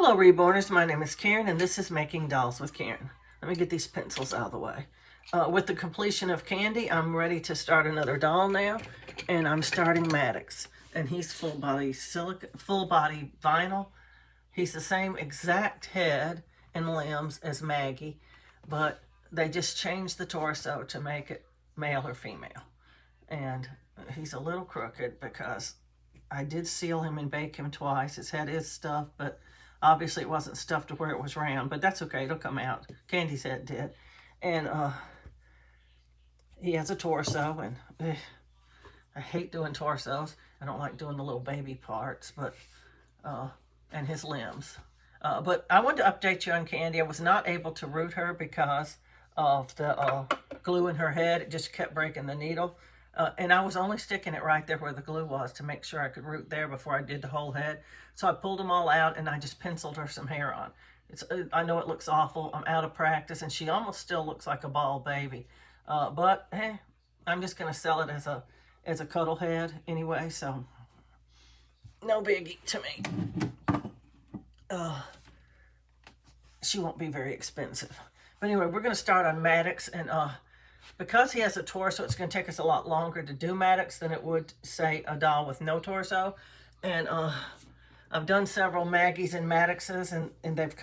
Hello Reborners, my name is Karen and this is Making Dolls with Karen. Let me get these pencils out of the way. With the completion of Candy, I'm ready to start another doll now, and I'm starting Maddox. And he's full body vinyl. He's the same exact head and limbs as Maggie, but they just changed the torso to make it male or female. And he's a little crooked because I did seal him and bake him twice. His head is stuffed, but obviously it wasn't stuffed to where it was round, but that's okay. It'll come out. Candy's head did. And he has a torso, and I hate doing torsos. I don't like doing the little baby parts, but and his limbs. But I wanted to update you on Candy. I was not able to root her because of the glue in her head. It just kept breaking the needle. And I was only sticking it right there where the glue was to make sure I could root there before I did the whole head. So I pulled them all out and I just penciled her some hair on. I know it looks awful. I'm out of practice and she almost still looks like a bald baby. But hey, I'm just going to sell it as a cuddle head anyway. So no biggie to me. She won't be very expensive. But anyway, we're going to start on Maddox, and because he has a torso, it's going to take us a lot longer to do Maddox than it would, say, a doll with no torso. And I've done several Maggies and Maddoxes, and they've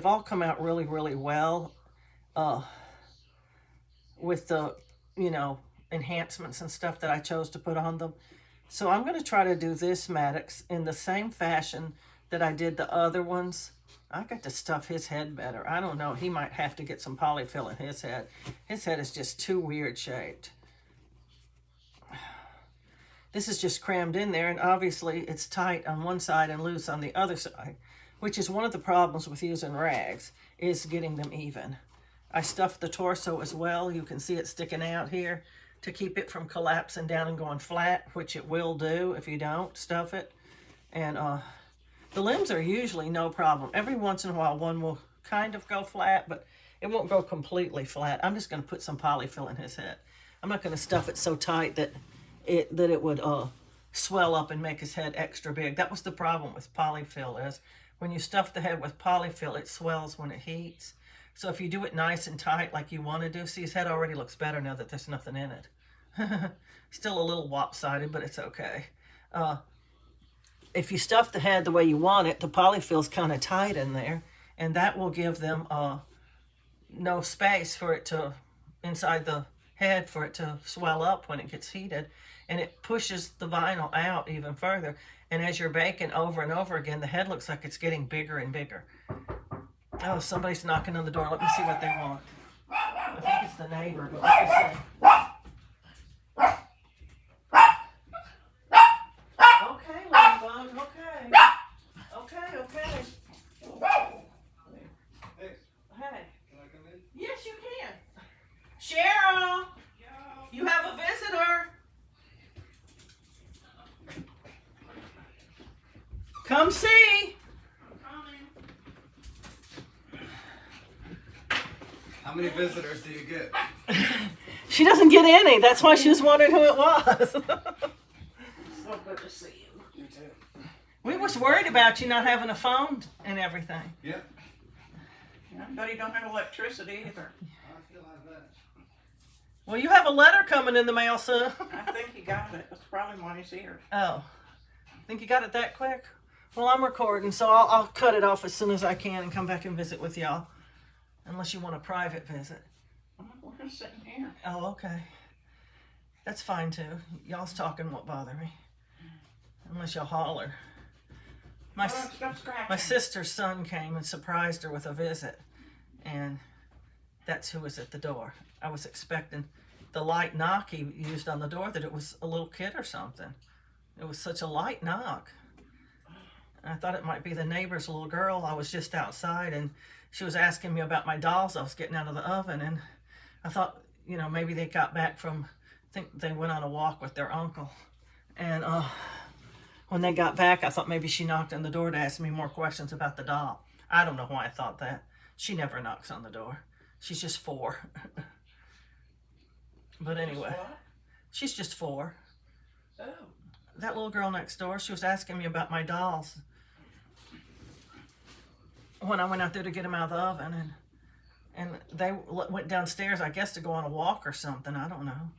all come out really, really well with the, enhancements and stuff that I chose to put on them. So I'm going to try to do this Maddox in the same fashion that I did the other ones. I got to stuff his head better. I don't know. He might have to get some polyfill in his head. His head is just too weird shaped. This is just crammed in there, and obviously it's tight on one side and loose on the other side, which is one of the problems with using rags, is getting them even. I stuffed the torso as well. You can see it sticking out here to keep it from collapsing down and going flat, which it will do if you don't stuff it. And the limbs are usually no problem. Every once in a while, one will kind of go flat, but it won't go completely flat. I'm just going to put some polyfill in his head. I'm not going to stuff it so tight that it would swell up and make his head extra big. That was the problem with polyfill, is when you stuff the head with polyfill, it swells when it heats. So if you do it nice and tight like you want to do, see, his head already looks better now that there's nothing in it. Still a little lopsided, but it's okay. If you stuff the head the way you want it, the polyfill's kind of tight in there, and that will give them no space for it to, inside the head, for it to swell up when it gets heated, and it pushes the vinyl out even further. And as you're baking over and over again, the head looks like it's getting bigger and bigger. Oh, somebody's knocking on the door. Let me see what they want. I think it's the neighbor, but let me see. Okay, Ladybug, okay. Okay. Hey. Can I come in? Yes, you can. Cheryl, you have a visitor. Come see. How many visitors do you get? She doesn't get any. That's why she was wondering who it was. So good to see you. You too. We was worried about you not having a phone and everything. Yep. But you don't have electricity either. I feel like that. Well, you have a letter coming in the mail soon. I think he got it. That's probably why he's here. Oh, think you got it that quick? Well, I'm recording, so I'll cut it off as soon as I can and come back and visit with y'all. Unless you want a private visit. We're just sitting here. Oh, okay. That's fine, too. Y'all's talking won't bother me. Unless y'all holler. My sister's son came and surprised her with a visit. And that's who was at the door. I was expecting the light knock he used on the door that it was a little kid or something. It was such a light knock. I thought it might be the neighbor's little girl. I was just outside and she was asking me about my dolls I was getting out of the oven, and I thought, maybe they got back from, I think they went on a walk with their uncle. And when they got back, I thought maybe she knocked on the door to ask me more questions about the doll. I don't know why I thought that. She never knocks on the door. She's just 4. But anyway, she's just 4. Oh. That little girl next door, she was asking me about my dolls. when I went out there to get him out of the oven, and they went downstairs, I guess, to go on a walk or something. I don't know.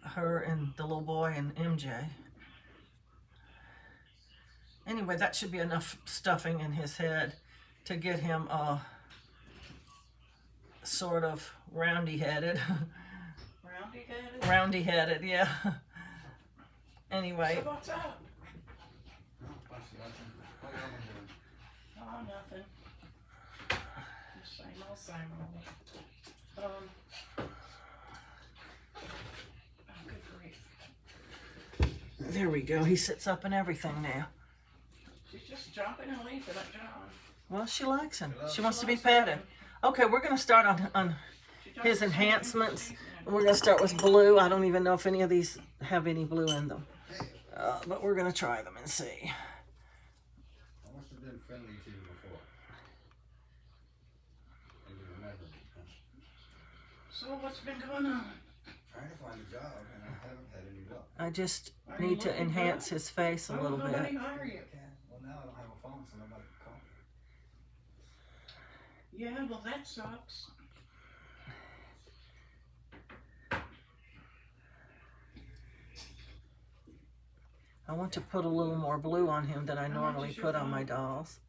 Her and the little boy and MJ. Anyway, that should be enough stuffing in his head to get him sort of roundy-headed. Roundy-headed? Roundy-headed, yeah. Anyway. So what's up? Oh, bunch of nothing. What are you doing? Oh, nothing. Just same old. Oh, good grief. There we go. He sits up and everything now. She's just jumping and leaping at John. Well, she likes him. She wants to be petted. Okay, we're going to start on his enhancements. We're going to start with blue. I don't even know if any of these have any blue in them. But we're going to try them and see. I must have been friendly to you before. And you remember me, huh? So what's been going on? Trying to find a job, and I haven't had any luck. I just Are you need to looking enhance good? his face a Why little won't nobody bit. hire you? Okay. Well, now I don't have a phone, so nobody can call me. Yeah, well, that sucks. I want to put a little more blue on him than I How much normally is your put on my phone? dolls.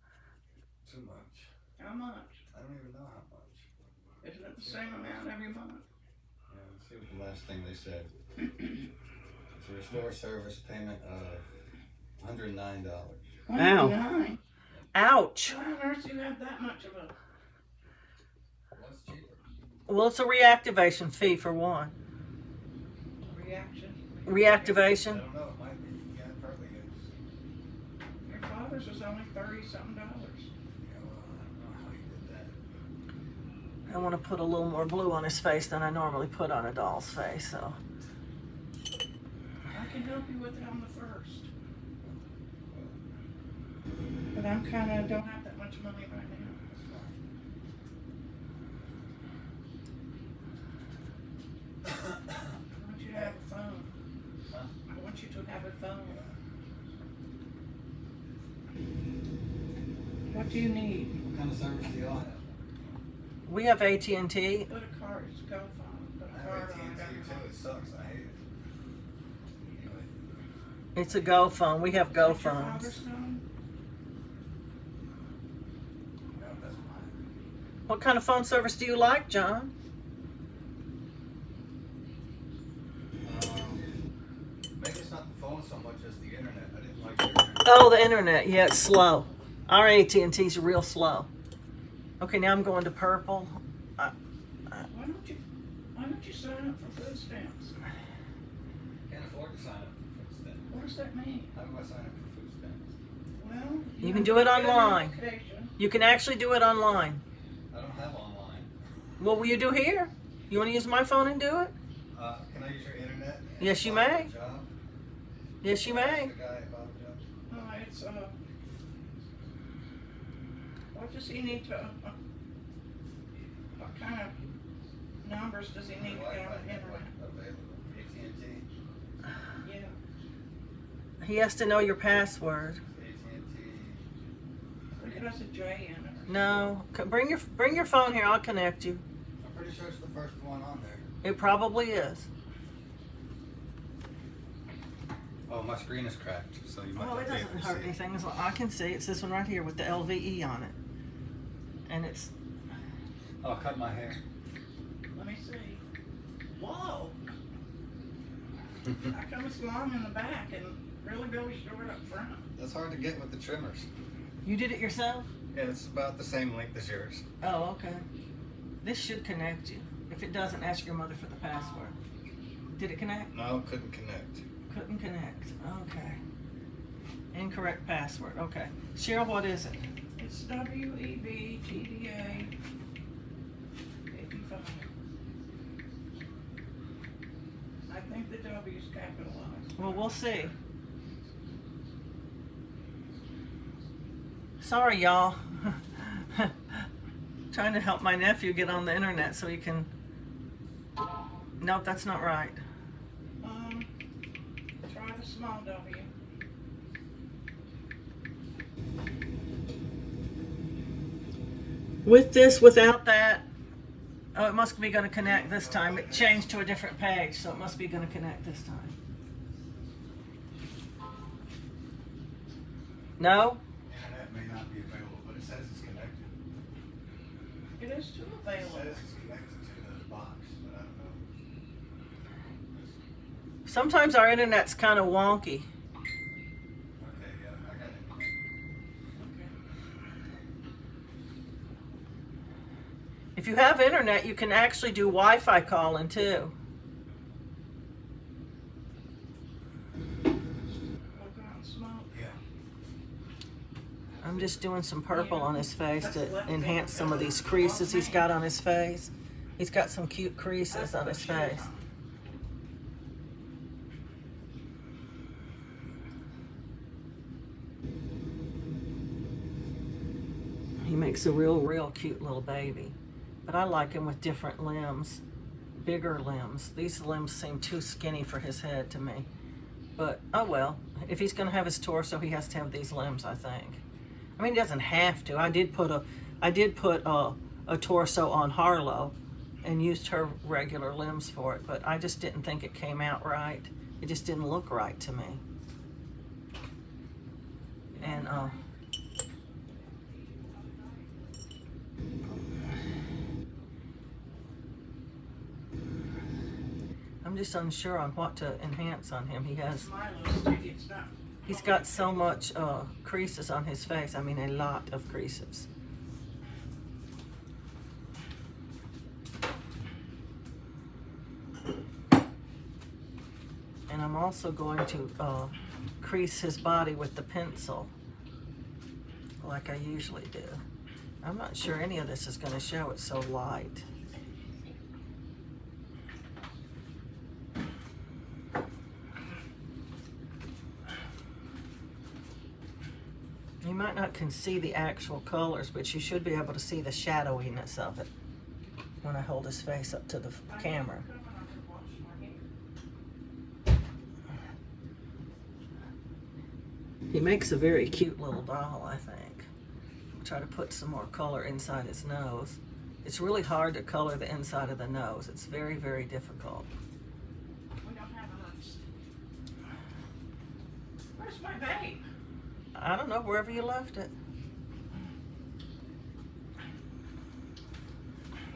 Too much. How much? I don't even know how much. Isn't it the same amount every month? Yeah, let's see what the last thing they said. It's a restore service payment of $109. Ow. $109. Ouch! Why on earth do you have that much of a What's cheaper? Well, it's a reactivation fee for one. reaction? Reactivation? I don't know. It might be. Yeah, it probably is. Your father's was only $30-something. Yeah, well, I don't know how he did that. I want to put a little more blue on his face than I normally put on a doll's face, so. I can help you with it on the 1st. But I'm don't have that much money right now. I want you to have a phone. Huh? I want you to have a phone. What do you need? What kind of service do y'all have? We have AT&T. Put a card, it's go phone. Put a I card have on AT&T it. too. It sucks. I hate it. Anyway. It's a Go phone. We have Go Is that your father's phones. phone? No, that's mine. What kind of phone service do you like, John? Maybe it's not the phone so much as the internet. I didn't like the internet. Oh, the internet. Yeah, it's slow. Our AT&T's real slow. Okay, now I'm going to purple. Why don't you sign up for food stamps? Can't afford to sign up for food stamps. What does that mean? How do I sign up for food stamps? Well, You can have do to it get an online. application. You can actually do it online. I don't have online. What will you do here? You want to use my phone and do it? Can I use your internet? and Yes, you apply for may. a job? Yes, you may. Ask the guy about a job. It's what does he need to? What kind of numbers does he need to get on Wi-Fi the network internet? available. AT&T. Yeah, He has to know your password. AT&T. it has a J in it. No, bring your phone here. I'll connect you. I'm pretty sure it's the first one on there. It probably is. Oh, my screen is cracked, so you might Well, not it be able doesn't to hurt see it. anything. As long I can see it's this one right here with the LVE on it, and it's. Oh, cut my hair. Let me see. Whoa! How come it's long in the back and really short up front? That's hard to get with the trimmers. You did it yourself? Yeah, it's about the same length as yours. Oh, okay. This should connect you. If it doesn't, ask your mother for the password. Did it connect? No, couldn't connect. Couldn't connect. Okay. Incorrect password. Okay. Cheryl, what is it? It's WEBTDA 55. I think the W is capitalized. Well, we'll see. Sorry, y'all. Trying to help my nephew get on the internet so he can. Nope, that's not right. Try the small W. With this, without that, oh, it must be going to connect this time. It changed to a different page, so it must be going to connect this time. No? Internet may not be available, but it says it's connected. It is too It available. says it's connected to the box, but I don't know. Sometimes our internet's kind of wonky. Okay, yeah, I got it. Okay. If you have internet, you can actually do Wi-Fi calling too. Look around, smoke. Yeah. I'm just doing some purple on his face That's to left enhance hand. some of these creases he's got on his face. He's got some cute creases on his face. He makes a real cute little baby. But I like him with different limbs, bigger limbs. These limbs seem too skinny for his head to me. But, oh well, if he's gonna have his torso, he has to have these limbs, I think. I mean, he doesn't have to. I did put a torso on Harlow and used her regular limbs for it, but I just didn't think it came out right. It just didn't look right to me. And I'm just unsure on what to enhance on him. He's got so much creases on his face. I mean, a lot of creases. And I'm also going to crease his body with the pencil, like I usually do. I'm not sure any of this is going to show. It's so light. You might not can see the actual colors, but you should be able to see the shadowiness of it when I hold his face up to the camera. He makes a very cute little doll, I think. I'll try to put some more color inside his nose. It's really hard to color the inside of the nose. It's very difficult. We don't have enough. Where's my vape? I don't know, wherever you left it.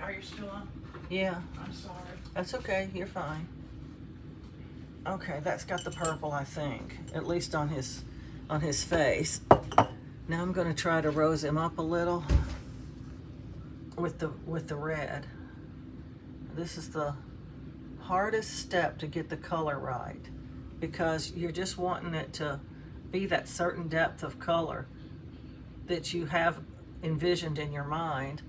Are you still on? Yeah, I'm sorry. that's okay. You're fine. Okay, that's got the purple, I think, at least on his face. Now I'm going to try to rose him up a little with the red. This is the hardest step to get the color right, because you're just wanting it to be that certain depth of color that you have envisioned in your mind.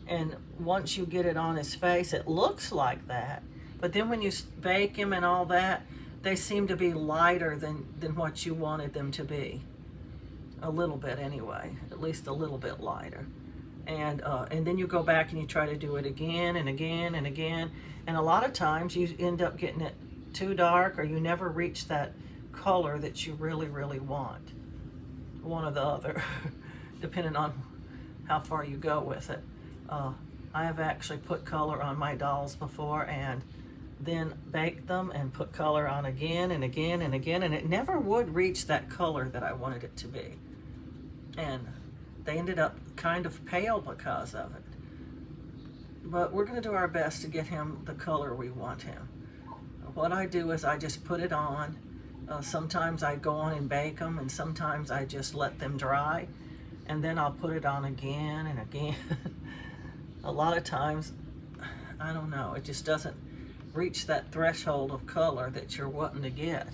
And once you get it on his face, it looks like that. But then when you bake him and all that, they seem to be lighter than what you wanted them to be. A little bit anyway, at least a little bit lighter. And then you go back and you try to do it again and again and again. And a lot of times you end up getting it too dark, or you never reach that color that you really want. One or the other, depending on how far you go with it. I have actually put color on my dolls before and then baked them and put color on again and again and again, and it never would reach that color that I wanted it to be. And they ended up kind of pale because of it. But we're going to do our best to get him the color we want him. What I do is I just put it on. Sometimes I go on and bake them, and sometimes I just let them dry, and then I'll put it on again and again. A lot of times, I don't know, it just doesn't reach that threshold of color that you're wanting to get.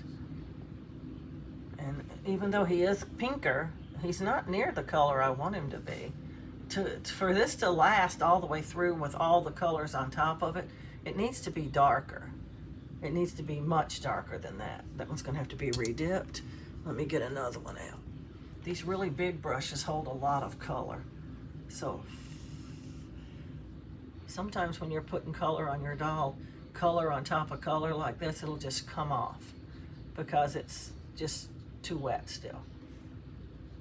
And even though he is pinker, he's not near the color I want him to be. For this to last all the way through with all the colors on top of it, it needs to be darker. It needs to be much darker than that. That one's gonna have to be redipped. Let me get another one out. These really big brushes hold a lot of color. So sometimes when you're putting color on your doll, color on top of color like this, it'll just come off because it's just too wet still.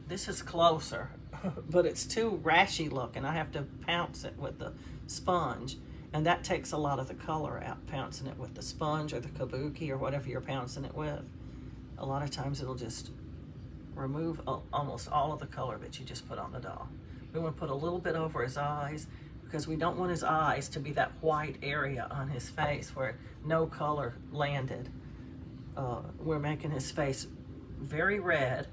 This is closer. but it's too rashy looking. I have to pounce it with the sponge, and that takes a lot of the color out, pouncing it with the sponge or the kabuki or whatever you're pouncing it with. A lot of times it'll just remove almost all of the color that you just put on the doll. We want to put a little bit over his eyes because we don't want his eyes to be that white area on his face where no color landed. We're making his face very red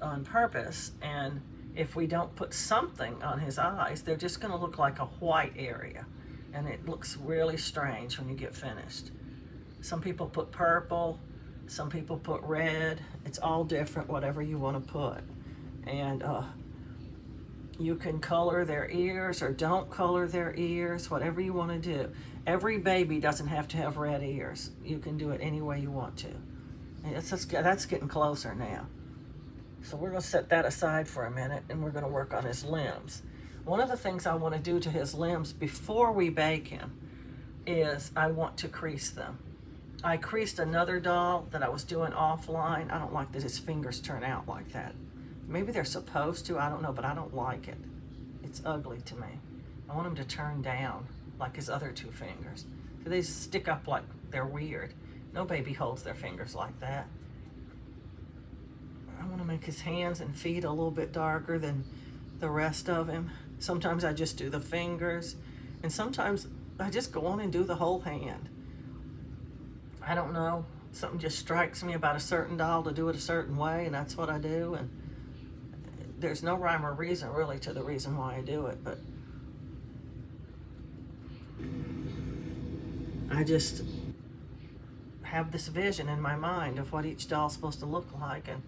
on purpose, and if we don't put something on his eyes, they're just going to look like a white area, and it looks really strange when you get finished. Some people put purple, some people put red. It's all different, whatever you want to put. And you can color their ears or don't color their ears, whatever you want to do. Every baby doesn't have to have red ears. You can do it any way you want to. And that's getting closer now. So we're going to set that aside for a minute, and we're going to work on his limbs. One of the things I want to do to his limbs before we bake him is I want to crease them. I creased another doll that I was doing offline. I don't like that his fingers turn out like that. Maybe they're supposed to, I don't know, but I don't like it. It's ugly to me. I want him to turn down like his other two fingers. So they stick up like they're weird. No baby holds their fingers like that. I want to make his hands and feet a little bit darker than the rest of him. Sometimes I just do the fingers, and sometimes I just go on and do the whole hand. I don't know, something just strikes me about a certain doll to do it a certain way, and that's what I do. And there's no rhyme or reason really to the reason why I do it, but I just have this vision in my mind of what each doll's supposed to look like, and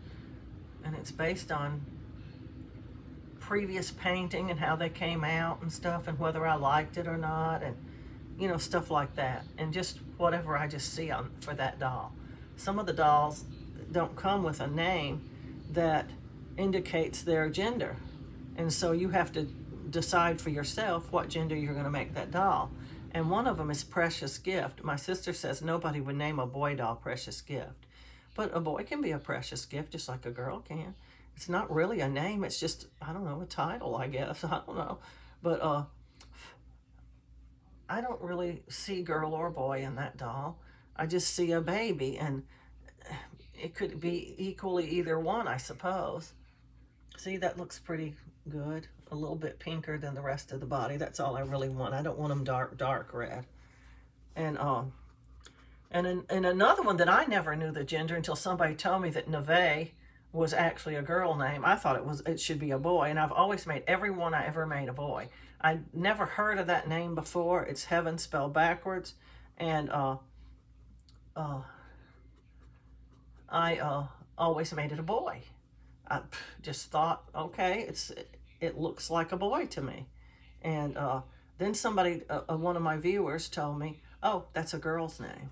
it's based on previous painting and how they came out and stuff, and whether I liked it or not, and you know, stuff like that, and just whatever I just see on for that doll. Some of the dolls don't come with a name that indicates their gender, and so you have to decide for yourself what gender you're going to make that doll. And one of them is Precious Gift. My sister says nobody would name a boy doll Precious Gift, but a boy can be a precious gift just like a girl can. It's not really a name, it's just, I don't know, a title, I guess. I don't know, but I don't really see girl or boy in that doll. I just see a baby, and it could be equally either one, I suppose. See, that looks pretty good. A little bit pinker than the rest of the body. That's all I really want. I don't want them dark red. And another one that I never knew the gender until somebody told me that Neve was actually a girl name. I thought it should be a boy, and I've always made every one I ever made a boy. I never heard of that name before. It's heaven spelled backwards, and I always made it a boy. I just thought, okay, it looks like a boy to me. And then somebody, one of my viewers told me, oh, that's a girl's name.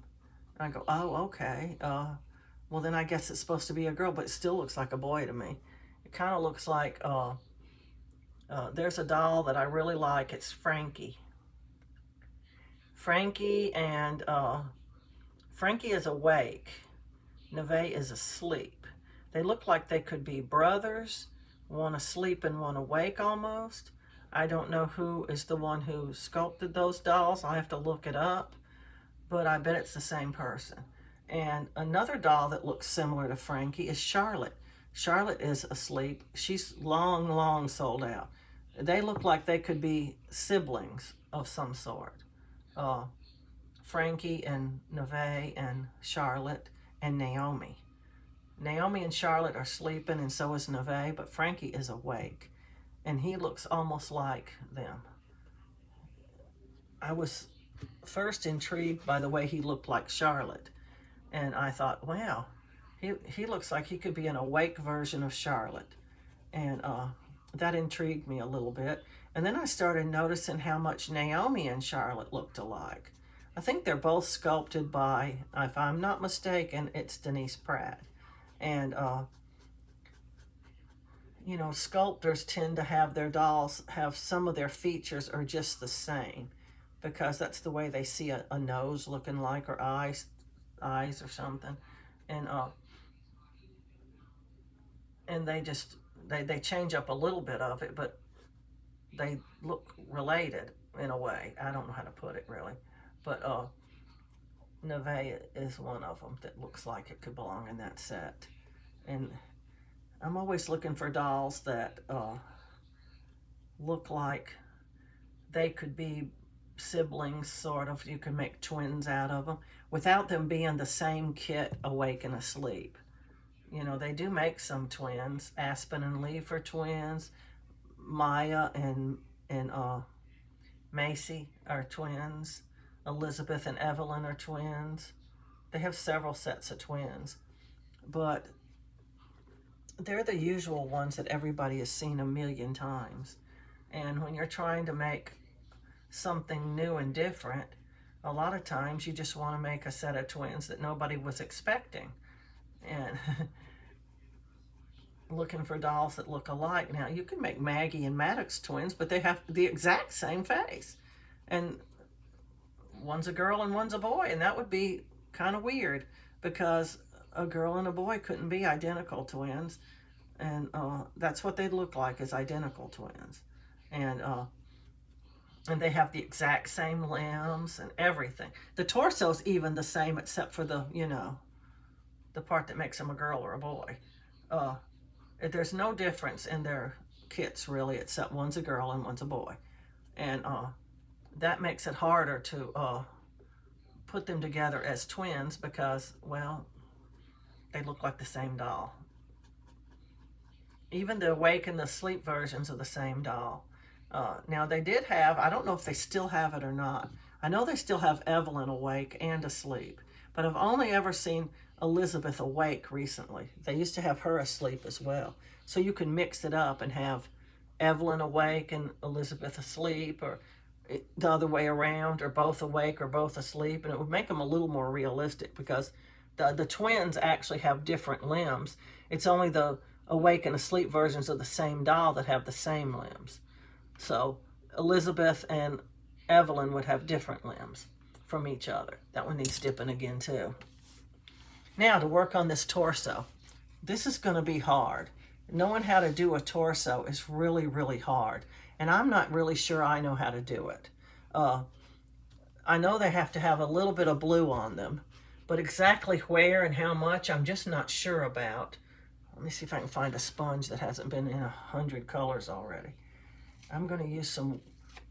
And I go, oh, okay. Well, then I guess it's supposed to be a girl, but it still looks like a boy to me. It kind of looks like, there's a doll that I really like. It's Frankie. Frankie is awake. Neve is asleep. They look like they could be brothers, one asleep and one awake almost. I don't know who is the one who sculpted those dolls. I'll have to look it up, but I bet it's the same person. And another doll that looks similar to Frankie is Charlotte. Charlotte is asleep. She's long sold out. They look like they could be siblings of some sort. Frankie and Neve and Charlotte and Naomi. Naomi and Charlotte are sleeping, and so is Neve, but Frankie is awake, and he looks almost like them. I was first intrigued by the way he looked like Charlotte, and I thought, wow, he looks like he could be an awake version of Charlotte, and that intrigued me a little bit. And then I started noticing how much Naomi and Charlotte looked alike. I think they're both sculpted by, if I'm not mistaken, it's Denise Pratt. And, you know, sculptors tend to have their dolls have some of their features are just the same, because that's the way they see a nose looking like, or eyes or something. And they just they change up a little bit of it, but they look related in a way. I don't know how to put it really, but Nevaeh is one of them that looks like it could belong in that set. And I'm always looking for dolls that look like they could be siblings, sort of. You can make twins out of them without them being the same kit, awake and asleep. You know, they do make some twins. Aspen and Leaf are twins. Maya and Macy are twins. Elizabeth and Evelyn are twins. They have several sets of twins, but they're the usual ones that everybody has seen a million times. And when you're trying to make something new and different, a lot of times you just want to make a set of twins that nobody was expecting. And looking for dolls that look alike. Now, you can make Maggie and Maddox twins, but they have the exact same face. And one's a girl and one's a boy, and that would be kind of weird because a girl and a boy couldn't be identical twins. And that's what they'd look like, as identical twins. And they have the exact same limbs and everything. The torso's even the same except for the, you know, the part that makes them a girl or a boy. There's no difference in their kits really, except one's a girl and one's a boy. And that makes it harder to put them together as twins because, well, they look like the same doll. Even the awake and the sleep versions of the same doll. Now they did have, I don't know if they still have it or not. I know they still have Evelyn awake and asleep, but I've only ever seen Elizabeth awake recently. They used to have her asleep as well. So you can mix it up and have Evelyn awake and Elizabeth asleep, or the other way around, or both awake or both asleep, and it would make them a little more realistic because the twins actually have different limbs. It's only the awake and asleep versions of the same doll that have the same limbs. So Elizabeth and Evelyn would have different limbs from each other. That one needs dipping again too. Now to work on this torso. This is going to be hard. Knowing how to do a torso is really, really hard. And I'm not really sure I know how to do it. I know they have to have a little bit of blue on them, but exactly where and how much I'm just not sure about. Let me see if I can find a sponge that hasn't been in 100 colors already. I'm going to use some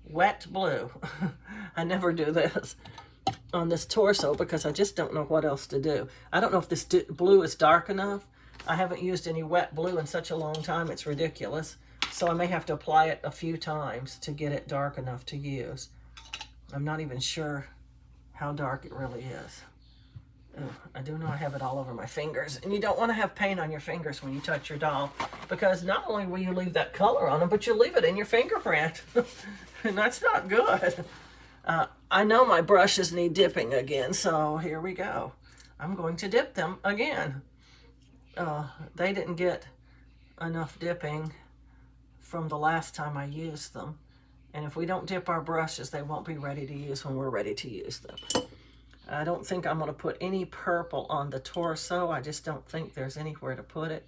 wet blue. I never do this on this torso because I just don't know what else to do. I don't know if this blue is dark enough. I haven't used any wet blue in such a long time, it's ridiculous. So I may have to apply it a few times to get it dark enough to use. I'm not even sure how dark it really is. I do know I have it all over my fingers. And you don't want to have paint on your fingers when you touch your doll, because not only will you leave that color on them, but you'll leave it in your fingerprint. And that's not good. I know my brushes need dipping again, so here we go. I'm going to dip them again. They didn't get enough dipping from the last time I used them. And if we don't dip our brushes, they won't be ready to use when we're ready to use them. I don't think I'm going to put any purple on the torso. I just don't think there's anywhere to put it.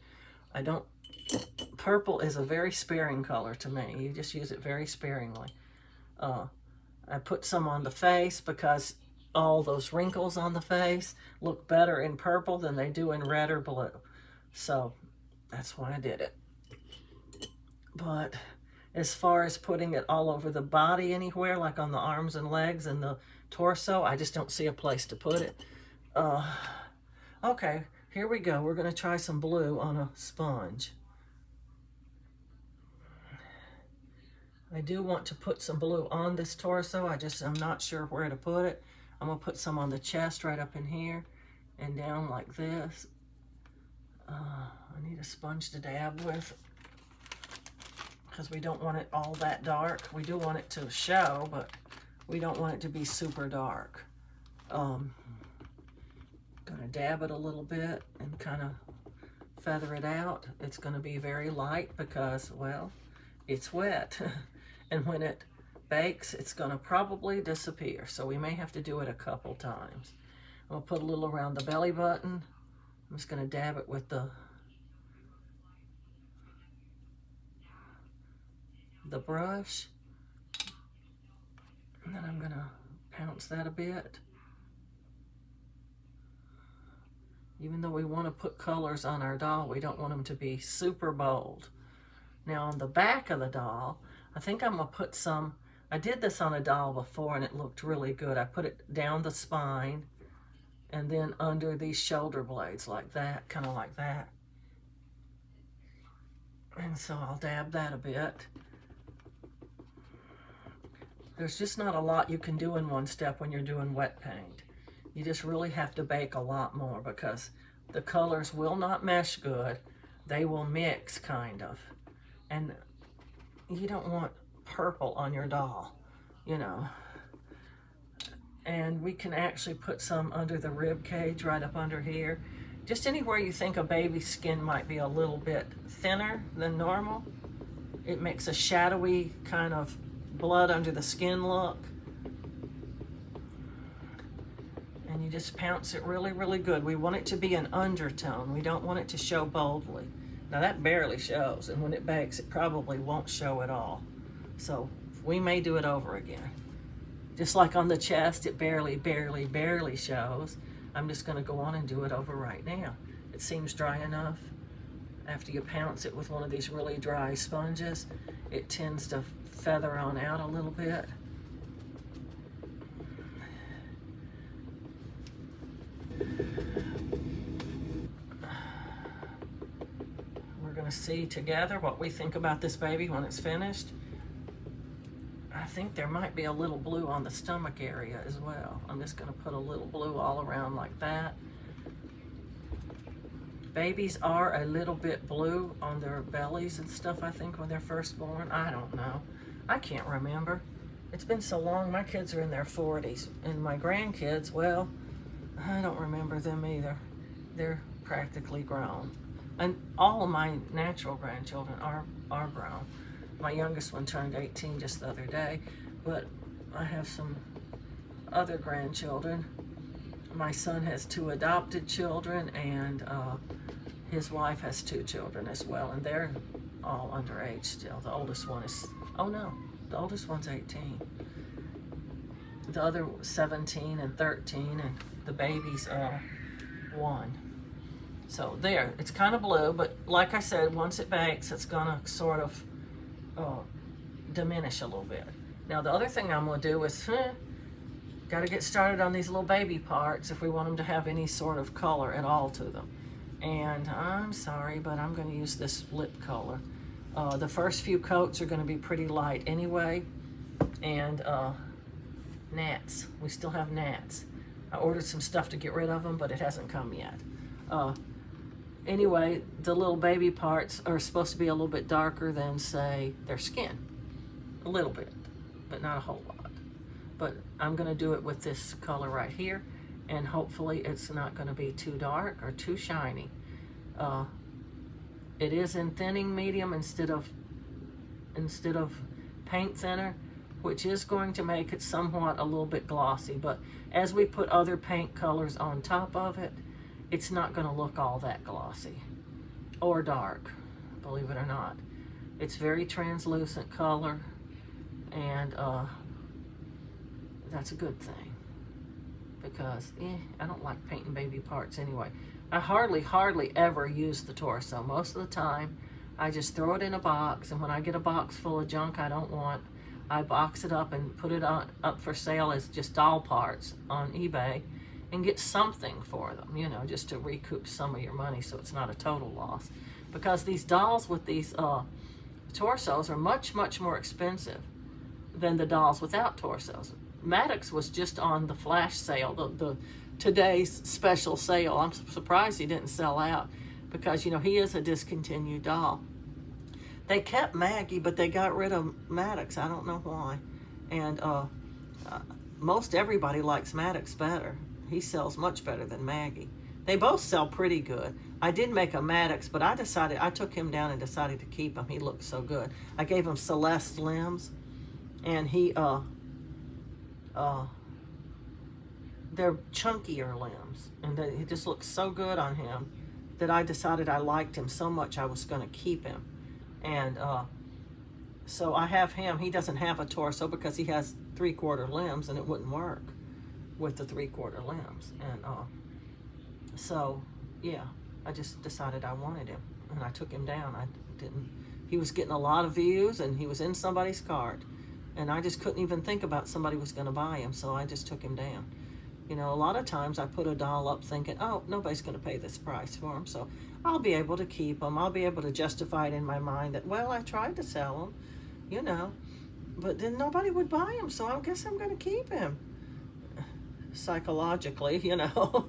Purple is a very sparing color to me. You just use it very sparingly. I put some on the face because all those wrinkles on the face look better in purple than they do in red or blue. So that's why I did it. But as far as putting it all over the body anywhere, like on the arms and legs and the torso, I just don't see a place to put it. Okay, here we go. We're going to try some blue on a sponge. I do want to put some blue on this torso. I'm not sure where to put it. I'm going to put some on the chest right up in here and down like this. I need a sponge to dab with because we don't want it all that dark. We do want it to show, but we don't want it to be super dark. Gonna dab it a little bit and kind of feather it out. It's gonna be very light because, well, it's wet. And when it bakes, it's gonna probably disappear. So we may have to do it a couple times. I'm gonna put a little around the belly button. I'm just gonna dab it with the the brush. And then I'm gonna pounce that a bit. Even though we want to put colors on our doll, we don't want them to be super bold. Now on the back of the doll, I think I'm gonna put some, I did this on a doll before and it looked really good. I put it down the spine and then under these shoulder blades like that, kind of like that. And so I'll dab that a bit. There's just not a lot you can do in one step when you're doing wet paint. You just really have to bake a lot more because the colors will not mesh good. They will mix, kind of. And you don't want purple on your doll, you know. And we can actually put some under the rib cage, right up under here. Just anywhere you think a baby's skin might be a little bit thinner than normal. It makes a shadowy kind of blood under the skin look. And you just pounce it really, really good. We want it to be an undertone. We don't want it to show boldly. Now that barely shows, and when it bakes, it probably won't show at all. So we may do it over again. Just like on the chest, it barely, barely, barely shows. I'm just gonna go on and do it over right now. It seems dry enough. After you pounce it with one of these really dry sponges, it tends to feather on out a little bit. We're gonna see together what we think about this baby when it's finished. I think there might be a little blue on the stomach area as well. I'm just gonna put a little blue all around like that. Babies are a little bit blue on their bellies and stuff, I think, when they're first born. I don't know. I can't remember. It's been so long. My kids are in their 40s. And my grandkids, well, I don't remember them either. They're practically grown. And all of my natural grandchildren are grown. My youngest one turned 18 just the other day, but I have some other grandchildren. My son has 2 adopted children, and his wife has 2 children as well, and they're all underage still. The oldest one is, oh no, the oldest one's 18. The other 17 and 13, and the baby's 1. So there, it's kind of blue, but like I said, once it bakes, it's gonna sort of diminish a little bit. Now the other thing I'm gonna do is, gotta get started on these little baby parts if we want them to have any sort of color at all to them. And I'm sorry, but I'm gonna use this lip color. The first few coats are gonna be pretty light anyway. And gnats, we still have gnats. I ordered some stuff to get rid of them, but it hasn't come yet. Anyway, the little baby parts are supposed to be a little bit darker than, say, their skin. A little bit, but not a whole lot. But I'm gonna do it with this color right here, and hopefully it's not gonna be too dark or too shiny. It is in thinning medium instead of paint thinner, which is going to make it somewhat a little bit glossy, but as we put other paint colors on top of it, it's not gonna look all that glossy or dark, believe it or not. It's very translucent color, and that's a good thing, because I don't like painting baby parts anyway. I hardly ever use the torso. Most of the time, I just throw it in a box, and when I get a box full of junk I don't want, I box it up and put it up for sale as just doll parts on eBay, and get something for them, you know, just to recoup some of your money so it's not a total loss. Because these dolls with these torsos are much, much more expensive than the dolls without torsos. Maddox was just on the flash sale, the today's special sale. I'm surprised he didn't sell out, because, you know, he is a discontinued doll. They kept Maggie, but they got rid of Maddox. I don't know why. And most everybody likes Maddox better. He sells much better than Maggie. They both sell pretty good. I did make a Maddox, but I took him down and decided to keep him. He looked so good. I gave him Celeste limbs, and they're chunkier limbs, and he just looks so good on him that I decided I liked him so much I was going to keep him. And So I have him. He doesn't have a torso because he has 3/4 limbs, and it wouldn't work with the 3/4 limbs. And so yeah, I just decided I wanted him, and I took him down. I didn't. He was getting a lot of views, and he was in somebody's cart, and I just couldn't even think about somebody was going to buy him. So I just took him down. You know, a lot of times I put a doll up thinking, oh, nobody's going to pay this price for him, so I'll be able to keep him. I'll be able to justify it in my mind that, well, I tried to sell him, you know, but then nobody would buy him, so I guess I'm going to keep him. Psychologically, you know.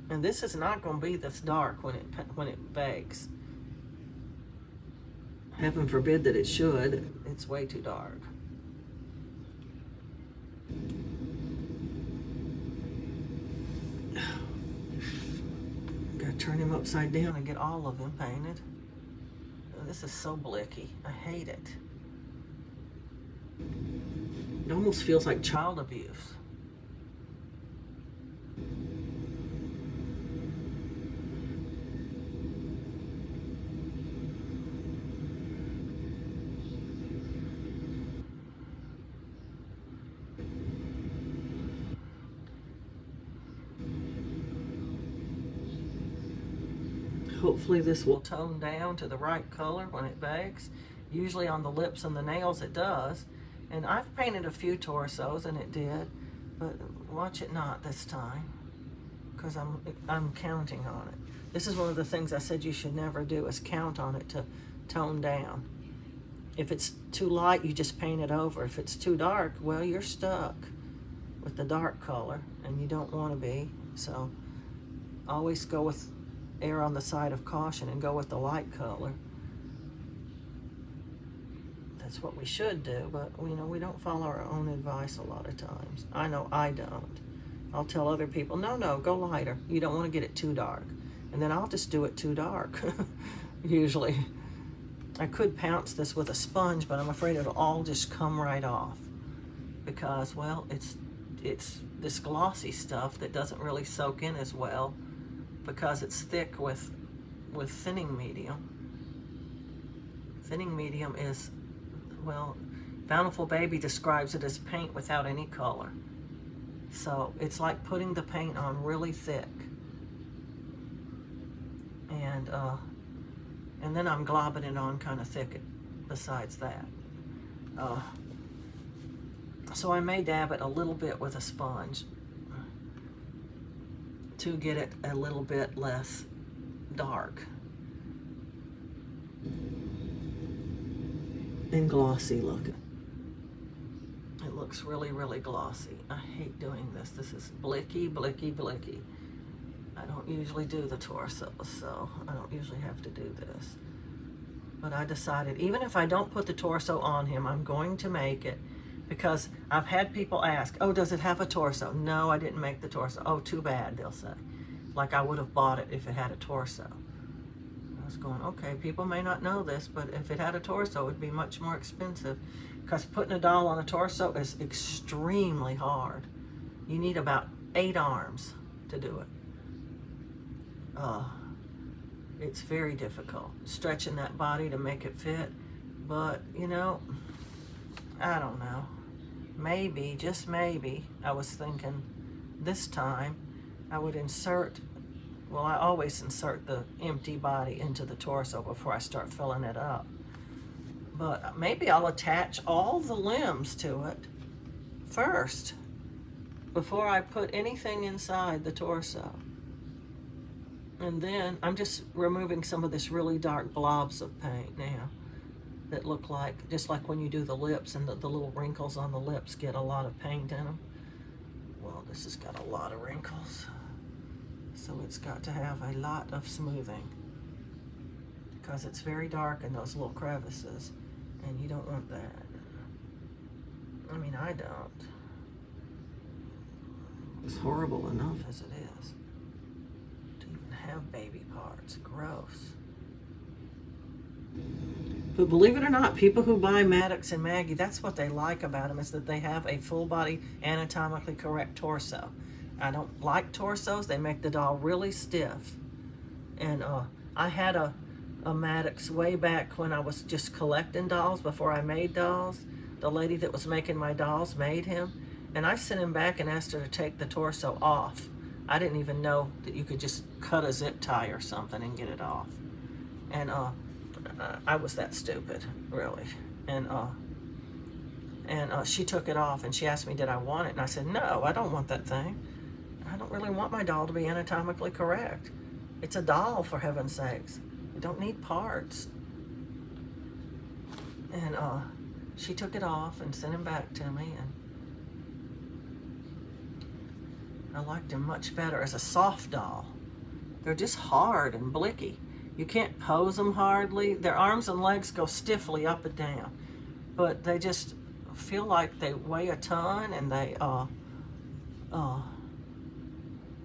And this is not going to be this dark when it begs. Heaven forbid that it should. It's way too dark. Gotta turn him upside down and get all of him painted. Oh, this is so blicky. I hate it. It almost feels like child abuse. Hopefully this will tone down to the right color when it bakes. Usually on the lips and the nails it does. And I've painted a few torsos and it did, but watch it not this time, because I'm counting on it. This is one of the things I said you should never do, is count on it to tone down. If it's too light, you just paint it over. If it's too dark, well, you're stuck with the dark color, and you don't want to be. So always go with err on the side of caution and go with the light color. That's what we should do, but you know, we don't follow our own advice a lot of times. I know I don't. I'll tell other people, no, go lighter. You don't want to get it too dark. And then I'll just do it too dark, usually. I could pounce this with a sponge, but I'm afraid it'll all just come right off. Because, well, it's this glossy stuff that doesn't really soak in as well because it's thick with thinning medium. Thinning medium is, well, Bountiful Baby describes it as paint without any color. So it's like putting the paint on really thick. And then I'm globbing it on kind of thick besides that. So I may dab it a little bit with a sponge to get it a little bit less dark and glossy looking. It looks really, really glossy. I hate doing this. This is blicky, blicky, blicky. I don't usually do the torso, so I don't usually have to do this. But I decided, even if I don't put the torso on him, I'm going to make it, because I've had people ask, oh, does it have a torso? No, I didn't make the torso. Oh, too bad, they'll say. Like I would have bought it if it had a torso. I was going, okay, people may not know this, but if it had a torso, it would be much more expensive, because putting a doll on a torso is extremely hard. You need about 8 arms to do it. It's very difficult stretching that body to make it fit, but you know, I don't know, maybe, just maybe, I was thinking this time I would insert, well, I always insert the empty body into the torso before I start filling it up, but maybe I'll attach all the limbs to it first before I put anything inside the torso. And then I'm just removing some of this really dark blobs of paint now that look like, just like when you do the lips and the little wrinkles on the lips get a lot of paint in them. Well, this has got a lot of wrinkles. So it's got to have a lot of smoothing because it's very dark in those little crevices and you don't want that. I mean, I don't. It's horrible enough as it is. Have baby parts. Gross. But believe it or not, people who buy Maddox and Maggie, that's what they like about them, is that they have a full body anatomically correct torso. I don't like torsos. They make the doll really stiff. And I had a a Maddox way back when I was just collecting dolls before I made dolls. The lady that was making my dolls made him, and I sent him back and asked her to take the torso off. I didn't even know that you could just cut a zip tie or something and get it off. And I was that stupid, really. And she took it off, and she asked me, did I want it? And I said, no, I don't want that thing. I don't really want my doll to be anatomically correct. It's a doll, for heaven's sakes. You don't need parts. And she took it off and sent him back to me, and I liked him much better as a soft doll. They're just hard and blicky. You can't pose them hardly. Their arms and legs go stiffly up and down, but they just feel like they weigh a ton, and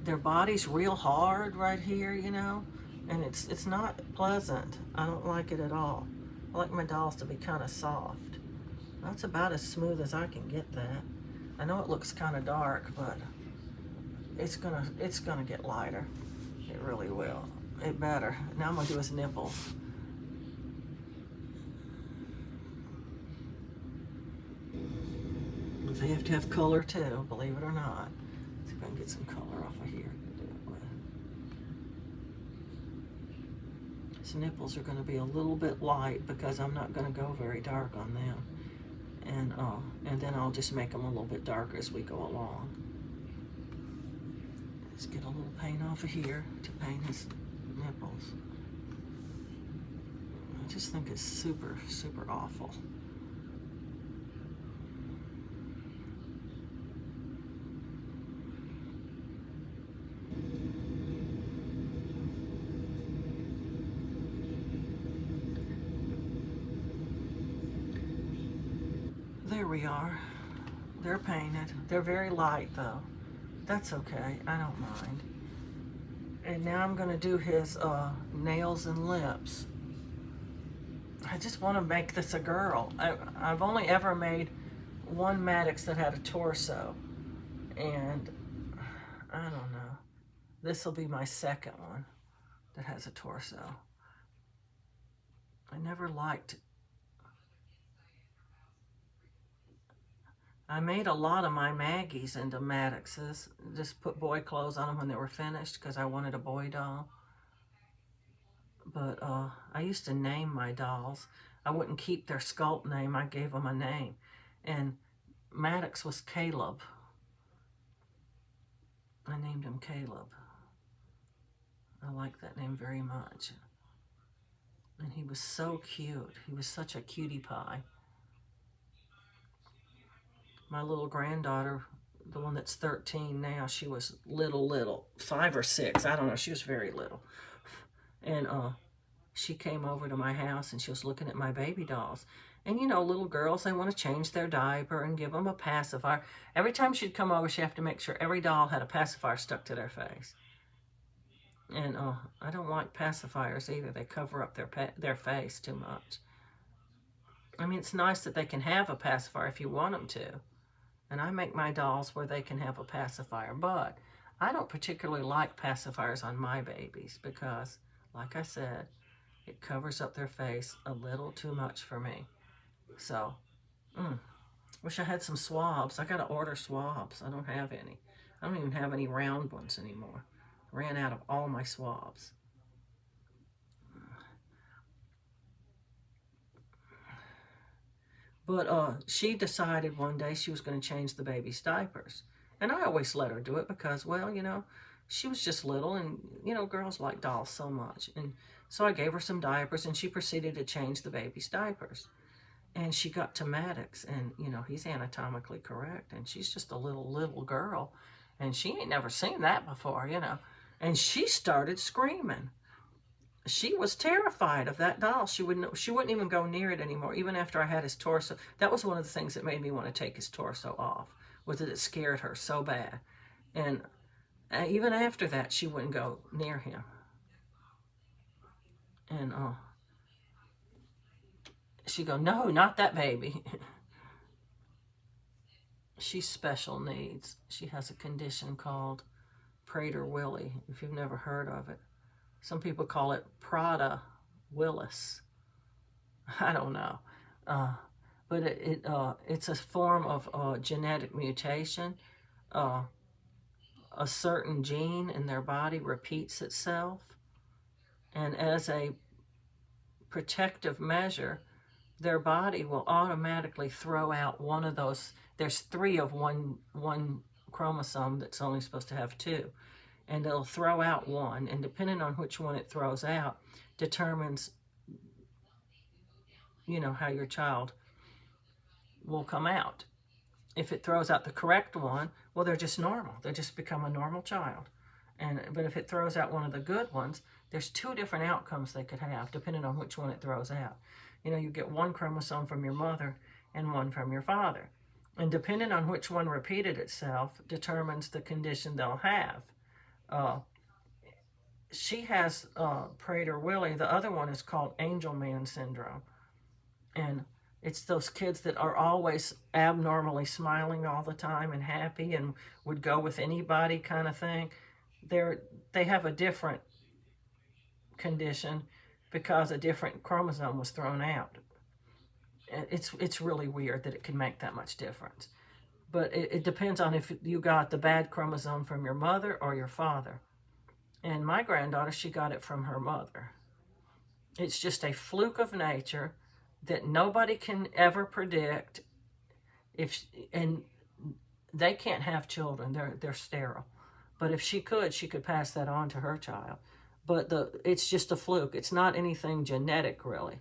their body's real hard right here, you know, and it's not pleasant. I don't like it at all. I like my dolls to be kind of soft. That's about as smooth as I can get that. I know it looks kind of dark, but it's gonna get lighter. It really will. It better. Now I'm gonna do his nipples. They have to have color too, believe it or not. See if I can get some color off of here. His nipples are going to be a little bit light because I'm not going to go very dark on them. And then I'll just make them a little bit darker as we go along. Let's get a little paint off of here to paint his nipples. I just think it's super, super awful. There we are. They're painted. They're very light though. That's okay. I don't mind. And now I'm going to do his nails and lips. I just want to make this a girl. I've only ever made one Maddox that had a torso. And I don't know. This will be my second one that has a torso. I never liked. I made a lot of my Maggies into Maddoxes. Just put boy clothes on them when they were finished because I wanted a boy doll. But I used to name my dolls. I wouldn't keep their sculpt name. I gave them a name. And Maddox was Caleb. I named him Caleb. I like that name very much. And he was so cute. He was such a cutie pie. My little granddaughter, the one that's 13 now, she was little, 5 or 6. I don't know. She was very little. And she came over to my house and she was looking at my baby dolls. And you know, little girls, they want to change their diaper and give them a pacifier. Every time she'd come over, she'd have to make sure every doll had a pacifier stuck to their face. And I don't like pacifiers either. They cover up their face too much. I mean, it's nice that they can have a pacifier if you want them to. And I make my dolls where they can have a pacifier. But I don't particularly like pacifiers on my babies because, like I said, it covers up their face a little too much for me. So, wish I had some swabs. I got to order swabs. I don't have any. I don't even have any round ones anymore. I ran out of all my swabs. But she decided one day she was going to change the baby's diapers. And I always let her do it because, well, you know, she was just little and, you know, girls like dolls so much. And so I gave her some diapers and she proceeded to change the baby's diapers. And she got to Maddox and, you know, he's anatomically correct. And she's just a little girl. And she ain't never seen that before, you know. And she started screaming. She was terrified of that doll. She wouldn't even go near it anymore, even after I had his torso. That was one of the things that made me want to take his torso off, was that it scared her so bad. And even after that, she wouldn't go near him. And she'd go, no, not that baby. She's special needs. She has a condition called Prader-Willi, if you've never heard of it. Some people call it Prada Willis. I don't know. But it's a form of genetic mutation. Uh, a certain gene in their body repeats itself, and as a protective measure, their body will automatically throw out one of those. There's three of one chromosome that's only supposed to have two, and it'll throw out one, and depending on which one it throws out determines, how your child will come out. If it throws out the correct one, well, they're just normal. They just become a normal child. But if it throws out one of the good ones, there's two different outcomes they could have, depending on which one it throws out. You get one chromosome from your mother and one from your father. And depending on which one repeated itself determines the condition they'll have. She has Prader-Willi. The other one is called Angelman syndrome. And it's those kids that are always abnormally smiling all the time and happy and would go with anybody kind of thing. They have a different condition because a different chromosome was thrown out. It's really weird that it can make that much difference. But it depends on if you got the bad chromosome from your mother or your father. And my granddaughter, she got it from her mother. It's just a fluke of nature that nobody can ever predict. And they can't have children; they're sterile. But if she could pass that on to her child. But it's just a fluke. It's not anything genetic, really.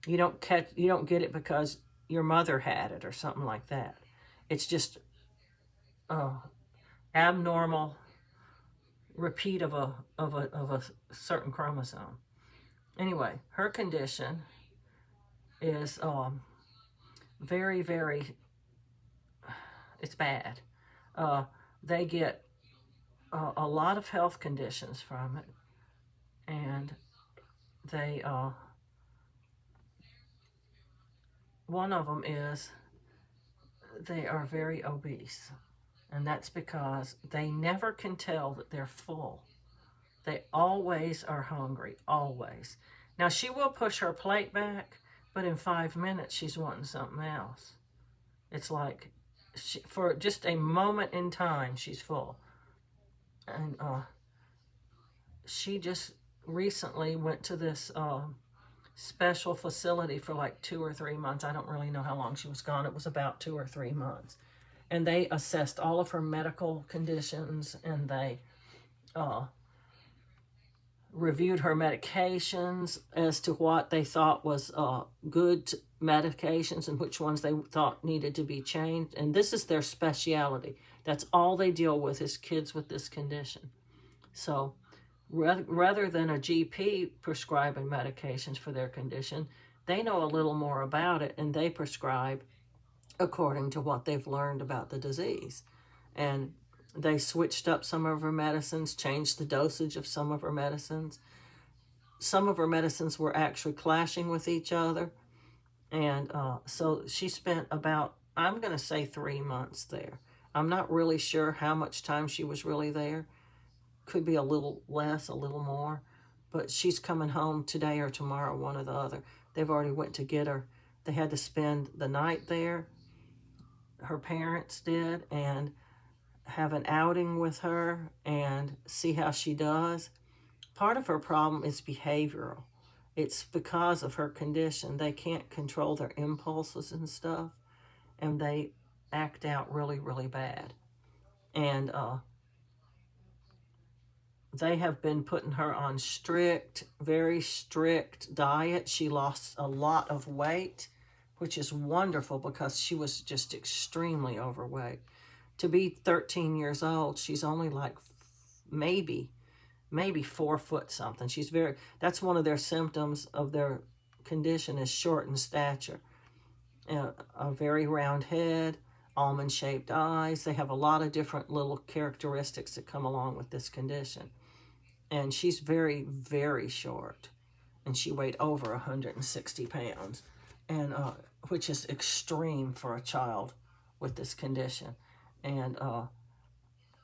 You don't get it because your mother had it or something like that. It's just abnormal repeat of a certain chromosome. Anyway, her condition is very, very, it's bad. They get a lot of health conditions from it, and they one of them is they are very obese, and that's because they never can tell that they're full. They always are hungry, always. Now, she will push her plate back, but in 5 minutes, she's wanting something else. It's like, for just a moment in time, she's full. And she just recently went to this special facility for like 2 or 3 months. I don't really know how long she was gone. It was about 2 or 3 months. And they assessed all of her medical conditions, and they reviewed her medications as to what they thought was good medications and which ones they thought needed to be changed. And this is their specialty. That's all they deal with, is kids with this condition. So rather than a GP prescribing medications for their condition, they know a little more about it, and they prescribe according to what they've learned about the disease. And they switched up some of her medicines, changed the dosage of some of her medicines. Some of her medicines were actually clashing with each other. And so she spent about, I'm going to say 3 months there. I'm not really sure how much time she was really there. Could be a little less, a little more. But she's coming home today or tomorrow, one or the other. They've already went to get her. They had to spend the night there. Her parents did, and have an outing with her and see how she does. Part of her problem is behavioral. It's because of her condition. They can't control their impulses and stuff, and they act out really, really bad. And they have been putting her on strict, very strict diet. She lost a lot of weight, which is wonderful because she was just extremely overweight. To be 13 years old, she's only like maybe 4 foot something. That's one of their symptoms of their condition, is short in stature. A very round head, almond-shaped eyes. They have a lot of different little characteristics that come along with this condition. And she's very, very short. And she weighed over 160 pounds, and which is extreme for a child with this condition. And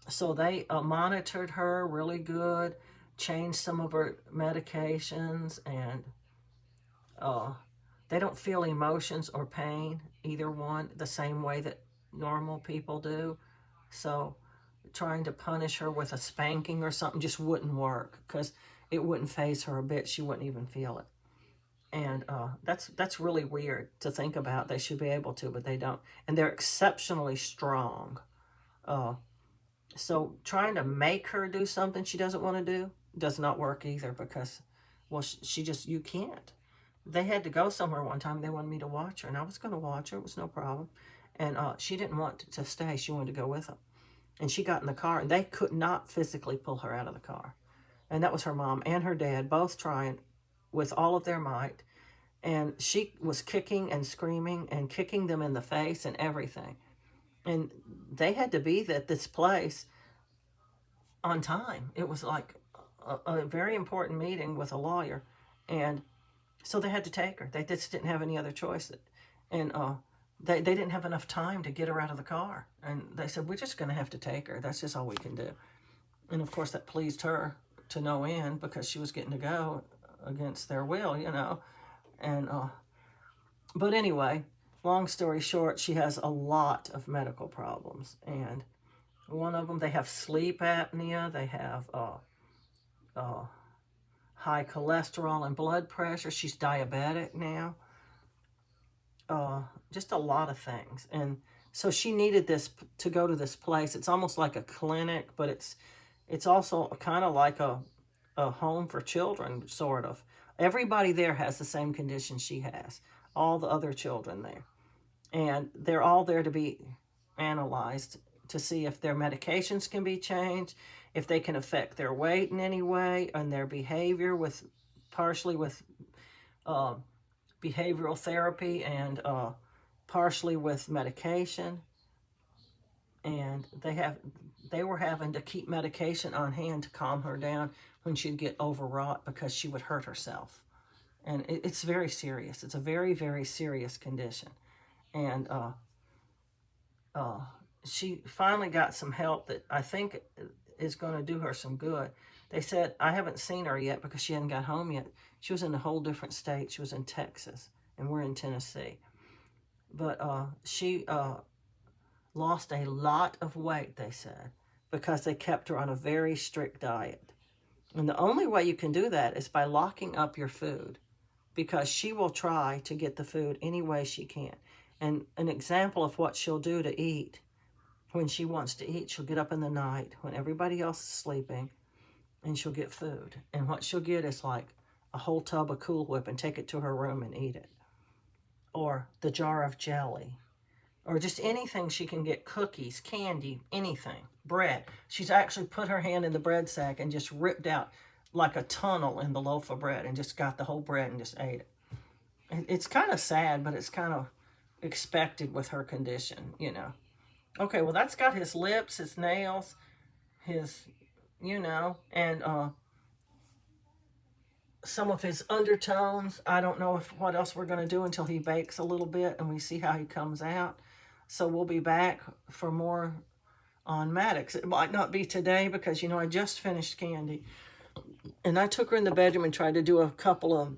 so they monitored her really good, changed some of her medications, and they don't feel emotions or pain, either one, the same way that normal people do. So trying to punish her with a spanking or something just wouldn't work because it wouldn't faze her a bit. She wouldn't even feel it. And that's really weird to think about. They should be able to, but they don't. And they're exceptionally strong. So trying to make her do something she doesn't want to do does not work either because, well, she just, you can't. They had to go somewhere one time. They wanted me to watch her, and I was going to watch her. It was no problem. And she didn't want to stay. She wanted to go with them. And she got in the car, and they could not physically pull her out of the car. And that was her mom and her dad both trying with all of their might. And she was kicking and screaming and kicking them in the face and everything. And they had to be at this place on time. It was like a very important meeting with a lawyer. And so they had to take her. They just didn't have any other choice. And they didn't have enough time to get her out of the car. And they said, we're just going to have to take her. That's just all we can do. And of course, that pleased her to no end because she was getting to go against their will, you know. And but anyway, long story short, she has a lot of medical problems. And one of them, they have sleep apnea. They have high cholesterol and blood pressure. She's diabetic now. Just a lot of things. And so she needed this to go to this place. It's almost like a clinic, but it's also kind of like a home for children, sort of. Everybody there has the same condition she has, all the other children there. And they're all there to be analyzed to see if their medications can be changed, if they can affect their weight in any way, and their behavior partially with behavioral therapy and partially with medication. And they were having to keep medication on hand to calm her down when she'd get overwrought because she would hurt herself. And it's very serious. It's a very, very serious condition. And she finally got some help that I think is going to do her some good. They said, I haven't seen her yet because she hadn't got home yet. She was in a whole different state. She was in Texas, and we're in Tennessee. But she lost a lot of weight, they said, because they kept her on a very strict diet. And the only way you can do that is by locking up your food, because she will try to get the food any way she can. And an example of what she'll do to eat, when she wants to eat, she'll get up in the night when everybody else is sleeping, and she'll get food. And what she'll get is like a whole tub of Cool Whip and take it to her room and eat it. Or the jar of jelly. Or just anything she can get, cookies, candy, anything, bread. She's actually put her hand in the bread sack and just ripped out like a tunnel in the loaf of bread and just got the whole bread and just ate it. It's kind of sad, but it's kind of expected with her condition, you know. Okay, well, that's got his lips, his nails, his, you know, and some of his undertones. I don't know what else we're going to do until he bakes a little bit and we see how he comes out. So we'll be back for more on Maddox. It might not be today because, you know, I just finished Candy. And I took her in the bedroom and tried to do a couple of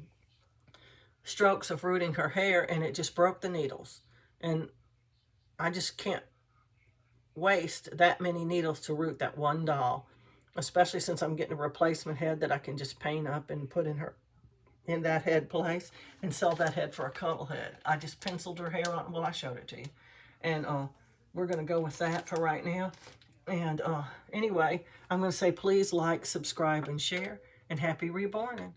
strokes of rooting her hair, and it just broke the needles. And I just can't waste that many needles to root that one doll, especially since I'm getting a replacement head that I can just paint up and put in that head place and sell that head for a cuddle head. I just penciled her hair on. Well, I showed it to you. And we're going to go with that for right now. And anyway, I'm going to say please like, subscribe, and share. And happy reborning.